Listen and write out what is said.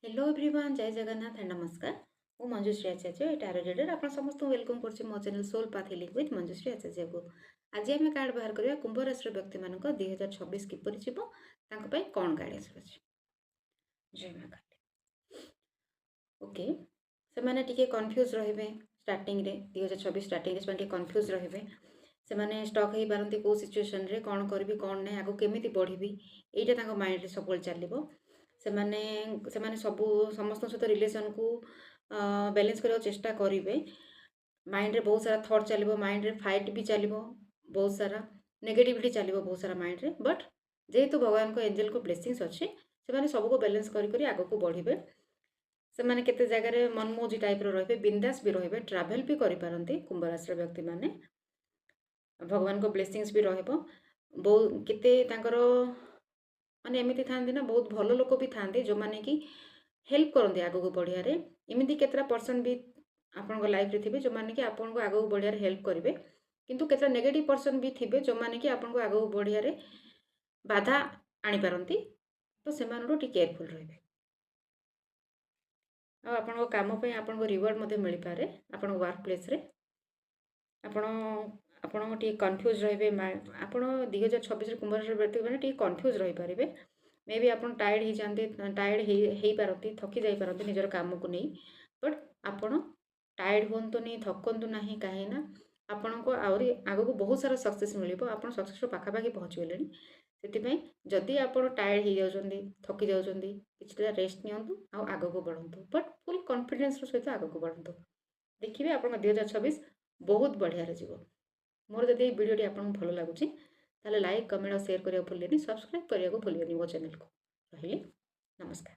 Hello everyone जय Jagannath and नमस्कार। मु मंजुश्री आचार्य ये टारो रीडर आप समस्त वेलकम कर मो channel soul path healing with Manjushree Acharya को। आज आम कार्ड बाहर करवा कुंभ राशि व्यक्ति मान 2026 किपर जीव कौन गाइडेंस अच्छे। जय माँ काली। ओके से मैंने टी कन्फ्यूज रे स्टार्टिंग रे 2026 स्टार्टिंग से कन्फ्यूज रे से स्टक हो पारती कौ सिचुएसन रे कौन करी कौन ना आगे केमी बढ़ी यहाँ माइंड सब चलो से सबू समस्त सहित रिलेसन को बैलेंस करने चेष्टा करेंगे। माइंड रे बहुत सारा थॉट चलो, माइंड रे फाइट भी चलो, बहुत सारा नेगेटिविटी चलो बहुत सारा माइंड रे। बट जेहेतु भगवान को एंजल को ब्लेसिंग्स अच्छे से सबको बैलेंस करी आग को बढ़े। से केते जगार मनमोजी टाइप रे बिंदास भी रे ट्रावेल भी करें कुंभ राशि व्यक्ति मैंने भगवान को ब्लेसिंग्स भी बहुत केते माने एमती था ना बहुत भल लोक भी था जो मैंने कि हेल्प करते आग को बढ़िया एमती केतटा पर्सन भी आपण लाइफ रे थे जो मैंने कि आपन को आग को बढ़िया हेल्प करेंगे। किंतु केतटा नेगेटिव पर्सन भी थे जो मैंने कि आपन को आग को बढ़िया बाधा आनी पारती। तो से केयरफुल रे आपण काम आपण रिवार्ड मिल पारे आपण वर्क प्लेस रे आपण कन्फ्यूज रे आप 2026 कुंभ राशि व्यक्ति मैंने कन्फ्यूज रही पारे। मे बी आप टायर्ड हो जाते टायर्ड हो पारती थकी जाई पारती निजर काम को नहीं। बट आपण टायर्ड हूँ नहीं थकंतु ना कहीं आपण को आहरी आग को बहुत सारा सक्सेस मिल आप सक्सेस पाखापाखि पहुँची गले। से जदि आप टायर्ड हो जाती थकी जाती कि रेस्ट नियंतु आग को बढ़ंतु बट फुल कॉन्फिडेंस सहित आग को बढ़ंतु देखिए आप 2026 बहुत बढ़िया जीव। मोर जब वीडियोटी आपको भल लगुच लाइक कमेंट और शेयर करने भूलें, सब्सक्राइब करने को भूलें मो चैनल को। रही नमस्कार।